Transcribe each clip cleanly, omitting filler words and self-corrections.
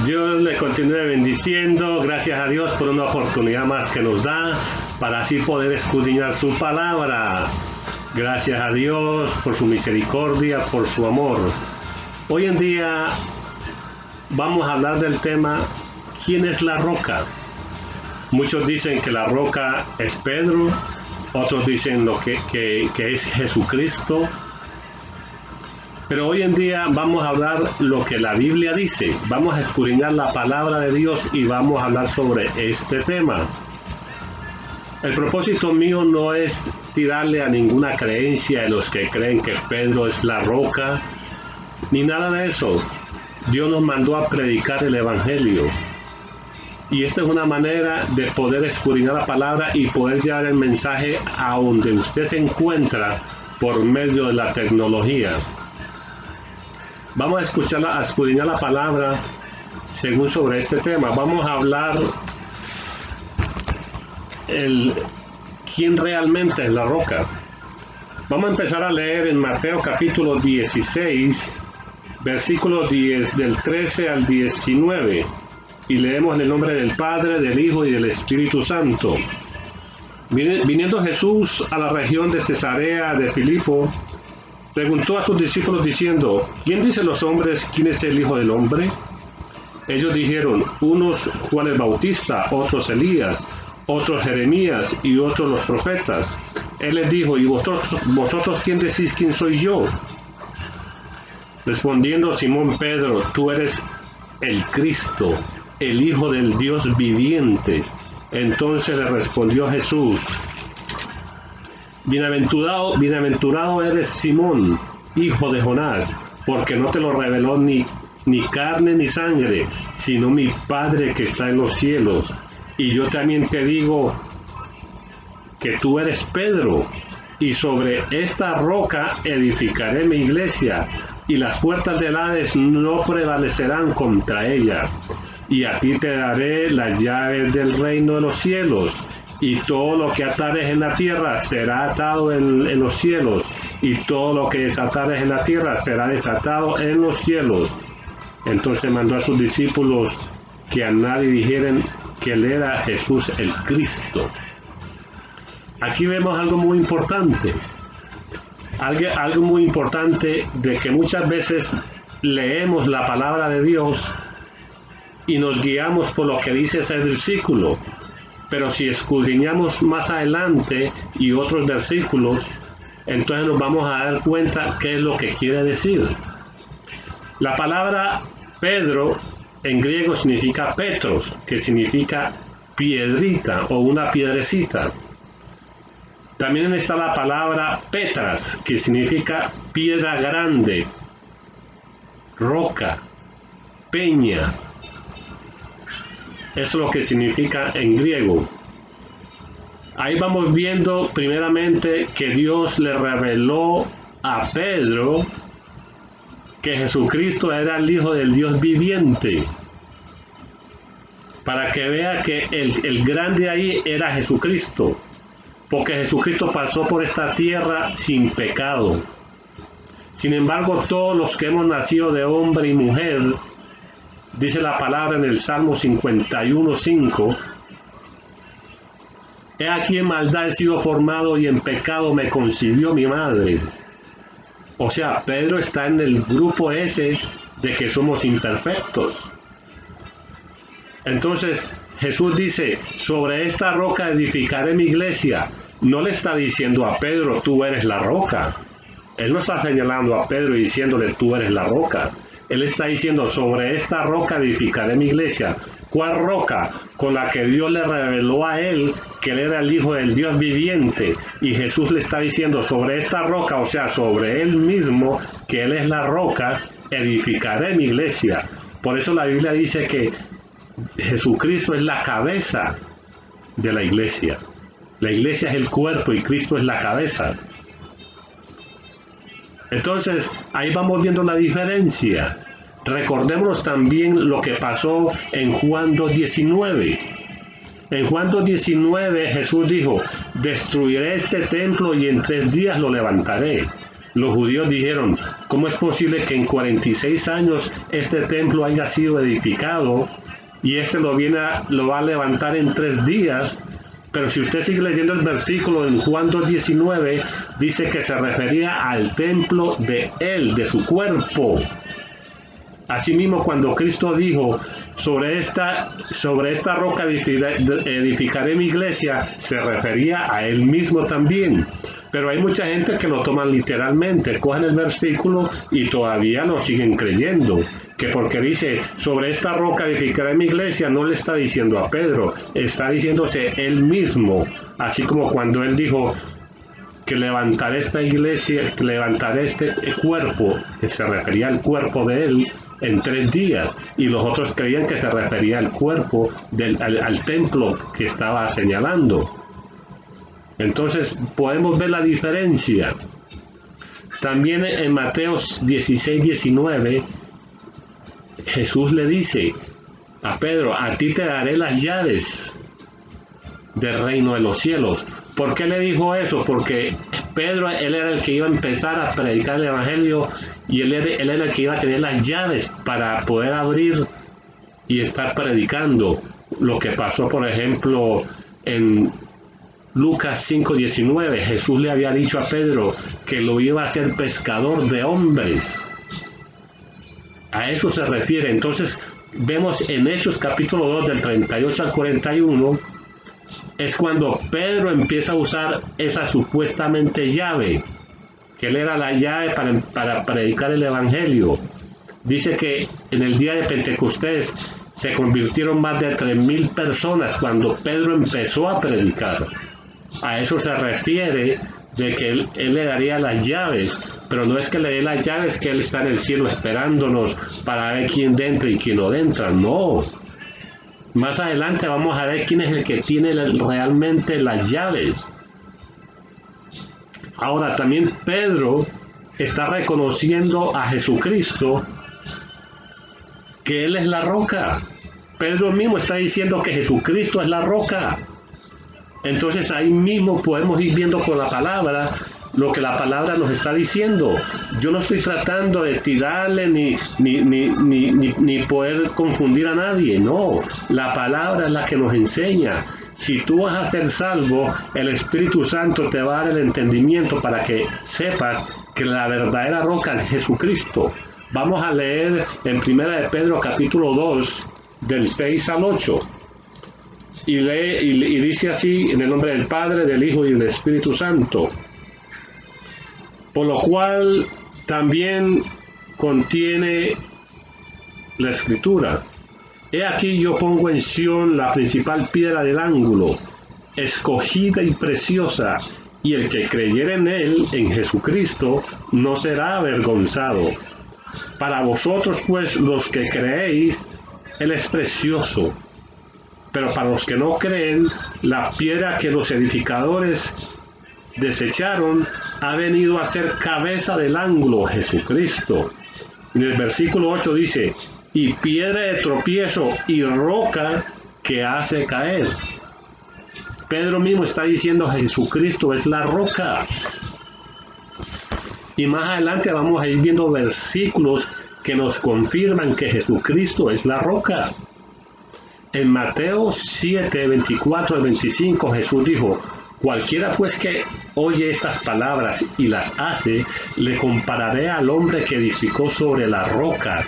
Dios le continúe bendiciendo. Gracias a Dios por una oportunidad más que nos da para así poder escudriñar su palabra. Gracias a Dios por su misericordia, por su amor. Hoy en día vamos a hablar del tema ¿quién es la roca? Muchos dicen que la roca es Pedro, otros dicen que es Jesucristo. Pero hoy en día vamos a hablar lo que la Biblia dice. Vamos a escudriñar la palabra de Dios y vamos a hablar sobre este tema. El propósito mío no es tirarle a ninguna creencia de los que creen que Pedro es la roca, ni nada de eso. Dios nos mandó a predicar el Evangelio. Y esta es una manera de poder escudriñar la palabra y poder llevar el mensaje a donde usted se encuentra por medio de la tecnología. Vamos a escudriñar la palabra según sobre este tema. Vamos a hablar quién realmente es la roca. Vamos a empezar a leer en Mateo capítulo 16, versículos 10 del 13 al 19. Y leemos en el nombre del Padre, del Hijo y del Espíritu Santo. Viniendo Jesús a la región de Cesarea de Filipo, preguntó a sus discípulos diciendo: ¿quién dicen los hombres quién es el Hijo del Hombre? Ellos dijeron: unos Juan el Bautista, otros Elías, otros Jeremías y otros los profetas. Él les dijo: ¿y vosotros quién decís quién soy yo? Respondiendo Simón Pedro: tú eres el Cristo, el Hijo del Dios viviente. Entonces le respondió Jesús: Bienaventurado eres Simón, hijo de Jonás, porque no te lo reveló ni carne ni sangre, sino mi Padre que está en los cielos. Y yo también te digo que tú eres Pedro, y sobre esta roca edificaré mi iglesia, y las puertas del Hades no prevalecerán contra ella. Y a ti te daré las llaves del reino de los cielos. Y todo lo que atares en la tierra será atado en los cielos, y todo lo que desatares en la tierra será desatado en los cielos. Entonces mandó a sus discípulos que a nadie dijeran que él era Jesús el Cristo. Aquí vemos algo muy importante. Algo muy importante de que muchas veces leemos la palabra de Dios y nos guiamos por lo que dice ese versículo. Pero si escudriñamos más adelante y otros versículos, entonces nos vamos a dar cuenta qué es lo que quiere decir. La palabra Pedro en griego significa Petros, que significa piedrita o una piedrecita. También está la palabra Petras, que significa piedra grande, roca, peña. Eso es lo que significa en griego. Ahí vamos viendo primeramente que Dios le reveló a Pedro que Jesucristo era el Hijo del Dios viviente. Para que vea que el grande ahí era Jesucristo. Porque Jesucristo pasó por esta tierra sin pecado. Sin embargo, todos los que hemos nacido de hombre y mujer, dice la palabra en el Salmo 51:5, he aquí en maldad he sido formado y en pecado me concibió mi madre. O sea, Pedro está en el grupo ese de que somos imperfectos. Entonces, Jesús dice: sobre esta roca edificaré mi iglesia. No le está diciendo a Pedro: tú eres la roca. Él no está señalando a Pedro y diciéndole: tú eres la roca. Él está diciendo: sobre esta roca edificaré mi iglesia. ¿Cuál roca? Con la que Dios le reveló a él que él era el Hijo del Dios viviente. Y Jesús le está diciendo: sobre esta roca, o sea, sobre él mismo, que él es la roca, edificaré mi iglesia. Por eso la Biblia dice que Jesucristo es la cabeza de la iglesia. La iglesia es el cuerpo y Cristo es la cabeza. Entonces, ahí vamos viendo la diferencia. Recordémonos también lo que pasó en Juan 2:19. En Juan 2:19 Jesús dijo: destruiré este templo y en 3 días lo levantaré. Los judíos dijeron, ¿cómo es posible que en 46 años este templo haya sido edificado y este lo va a levantar en 3 días? Pero si usted sigue leyendo el versículo en Juan 2:19, dice que se refería al templo de él, de su cuerpo. Asimismo, cuando Cristo dijo, sobre esta roca edificaré mi iglesia, se refería a él mismo también. Pero hay mucha gente que lo toman literalmente, cogen el versículo y todavía lo siguen creyendo. Que porque dice, sobre esta roca edificaré mi iglesia, no le está diciendo a Pedro, está diciéndose él mismo. Así como cuando él dijo que levantaré esta iglesia, que levantaré este cuerpo, que se refería al cuerpo de él, en 3 días, y los otros creían que se refería al cuerpo, al templo que estaba señalando. Entonces podemos ver la diferencia. También en Mateo 16:19, Jesús le dice a Pedro, a ti te daré las llaves del reino de los cielos. ¿Por qué le dijo eso? Porque Pedro, él era el que iba a empezar a predicar el evangelio y él era el que iba a tener las llaves para poder abrir y estar predicando. Lo que pasó, por ejemplo, en Lucas 5:19, Jesús le había dicho a Pedro que lo iba a hacer pescador de hombres. A eso se refiere. Entonces, vemos en Hechos capítulo 2, del 38 al 41, es cuando Pedro empieza a usar esa supuestamente llave, que él era la llave para predicar el evangelio. Dice que en el día de Pentecostés se convirtieron más de 3,000 personas cuando Pedro empezó a predicar. A eso se refiere de que él le daría las llaves, pero no es que le dé las llaves que él está en el cielo esperándonos para ver quién entra y quién no entra, no. Más adelante vamos a ver quién es el que tiene realmente las llaves. Ahora también Pedro está reconociendo a Jesucristo, que Él es la roca. Pedro mismo está diciendo que Jesucristo es la roca. Entonces ahí mismo podemos ir viendo con la palabra lo que la palabra nos está diciendo. Yo no estoy tratando de tirarle ni poder confundir a nadie, no. La palabra es la que nos enseña. Si tú vas a ser salvo, el Espíritu Santo te va a dar el entendimiento para que sepas que la verdadera roca es Jesucristo. Vamos a leer en 1 de Pedro capítulo 2, del 6 al 8. Y dice así, en el nombre del Padre, del Hijo y del Espíritu Santo. Por lo cual también contiene la Escritura. He aquí yo pongo en Sión la principal piedra del ángulo, escogida y preciosa, y el que creyere en él, en Jesucristo, no será avergonzado. Para vosotros, pues, los que creéis, él es precioso. Pero para los que no creen, la piedra que los edificadores desecharon ha venido a ser cabeza del ángulo, Jesucristo. En el versículo 8 dice, y piedra de tropiezo y roca que hace caer. Pedro mismo está diciendo, Jesucristo es la roca. Y más adelante vamos a ir viendo versículos que nos confirman que Jesucristo es la roca. En Mateo 7, 24 al 25, Jesús dijo, cualquiera pues que oye estas palabras y las hace, le compararé al hombre que edificó sobre la roca.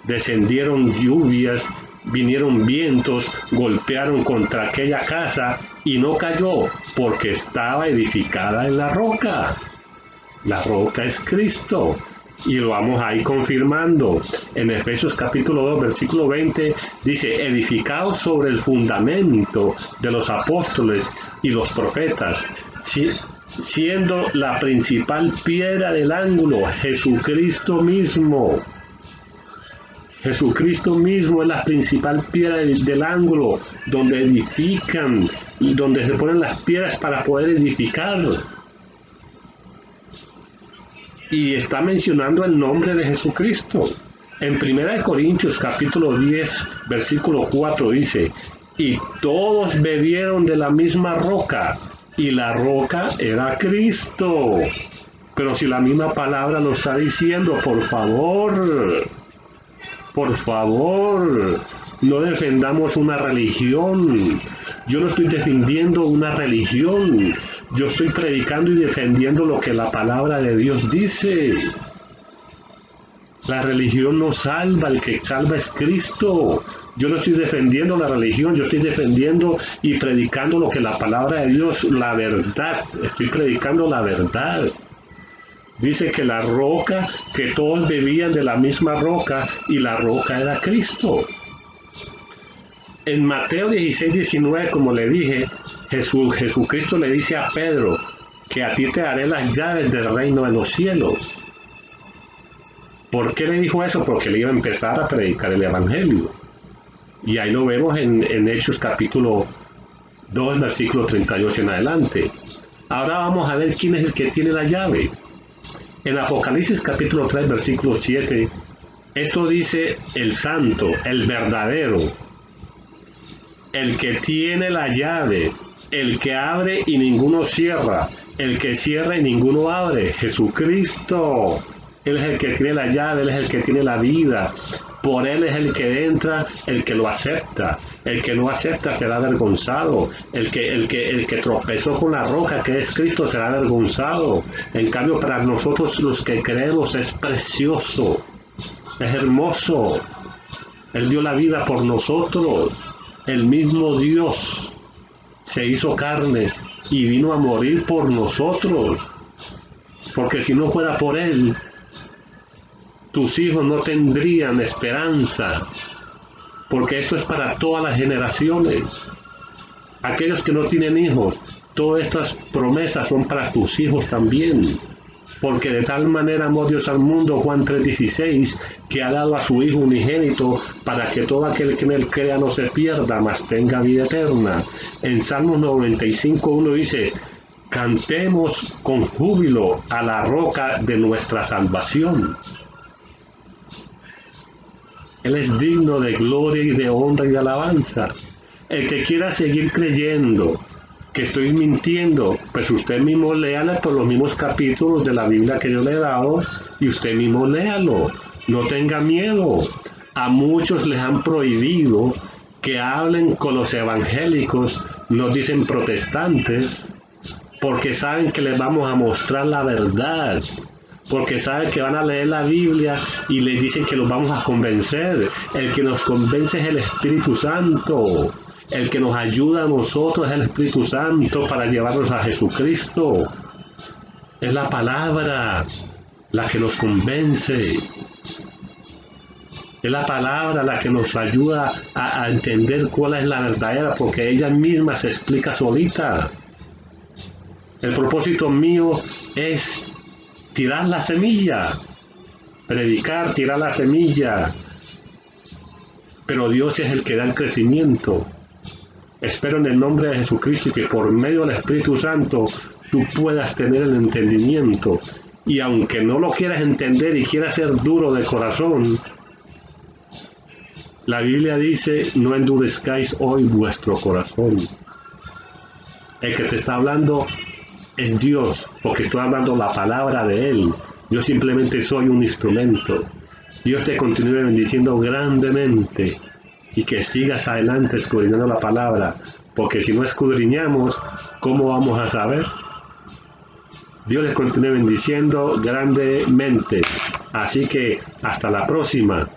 Descendieron lluvias, vinieron vientos, golpearon contra aquella casa y no cayó, porque estaba edificada en la roca. La roca es Cristo. Y lo vamos a ir confirmando. En Efesios capítulo 2, versículo 20, dice, edificados sobre el fundamento de los apóstoles y los profetas, siendo la principal piedra del ángulo Jesucristo mismo. Jesucristo mismo es la principal piedra del ángulo, donde edifican, donde se ponen las piedras para poder edificar. Y está mencionando el nombre de Jesucristo. En 1 Corintios capítulo 10, versículo 4 dice, y todos bebieron de la misma roca, y la roca era Cristo. Pero si la misma palabra lo está diciendo, por favor, no defendamos una religión. Yo no estoy defendiendo una religión. Yo estoy predicando y defendiendo lo que la palabra de Dios dice. La religión no salva, el que salva es Cristo. Yo no estoy defendiendo la religión, yo estoy defendiendo y predicando lo que la palabra de Dios, la verdad. Estoy predicando la verdad. Dice que la roca, que todos bebían de la misma roca y la roca era Cristo. En Mateo 16:19, como le dije, Jesucristo le dice a Pedro que a ti te daré las llaves del reino de los cielos. ¿Por qué le dijo eso? Porque le iba a empezar a predicar el evangelio. Y ahí lo vemos en Hechos capítulo 2, versículo 38 en adelante. Ahora vamos a ver quién es el que tiene la llave. En Apocalipsis capítulo 3, versículo 7, esto dice el santo, el verdadero, el que tiene la llave, el que abre y ninguno cierra, el que cierra y ninguno abre, Jesucristo. Él es el que tiene la llave, Él es el que tiene la vida. Por Él es el que entra, el que lo acepta. El que no acepta será avergonzado. El que tropezó con la roca que es Cristo será avergonzado. En cambio, para nosotros los que creemos es precioso, es hermoso. Él dio la vida por nosotros. El mismo Dios se hizo carne y vino a morir por nosotros. Porque si no fuera por Él, tus hijos no tendrían esperanza, porque esto es para todas las generaciones. Aquellos que no tienen hijos, todas estas promesas son para tus hijos también, porque de tal manera amó Dios al mundo, Juan 3:16, que ha dado a su Hijo unigénito, para que todo aquel que en él crea no se pierda, mas tenga vida eterna. En Salmos 95:1 dice: cantemos con júbilo a la roca de nuestra salvación. Él es digno de gloria y de honra y de alabanza. El que quiera seguir creyendo que estoy mintiendo, pues usted mismo léale por los mismos capítulos de la Biblia que yo le he dado y usted mismo léalo. No tenga miedo. A muchos les han prohibido que hablen con los evangélicos, nos dicen protestantes, porque saben que les vamos a mostrar la verdad. Porque saben que van a leer la Biblia y les dicen que los vamos a convencer. El que nos convence es el Espíritu Santo. El que nos ayuda a nosotros es el Espíritu Santo para llevarnos a Jesucristo. Es la palabra la que nos convence. Es la palabra la que nos ayuda a entender cuál es la verdadera, porque ella misma se explica solita. El propósito mío es tirar la semilla, predicar, tirar la semilla, pero Dios es el que da el crecimiento. Espero en el nombre de Jesucristo que por medio del Espíritu Santo tú puedas tener el entendimiento, y aunque no lo quieras entender y quieras ser duro de corazón, la Biblia dice: no endurezcáis hoy vuestro corazón. El que te está hablando es Dios, porque estoy hablando la palabra de Él. Yo simplemente soy un instrumento. Dios te continúe bendiciendo grandemente y que sigas adelante escudriñando la palabra, porque si no escudriñamos, ¿cómo vamos a saber? Dios les continúe bendiciendo grandemente. Así que hasta la próxima.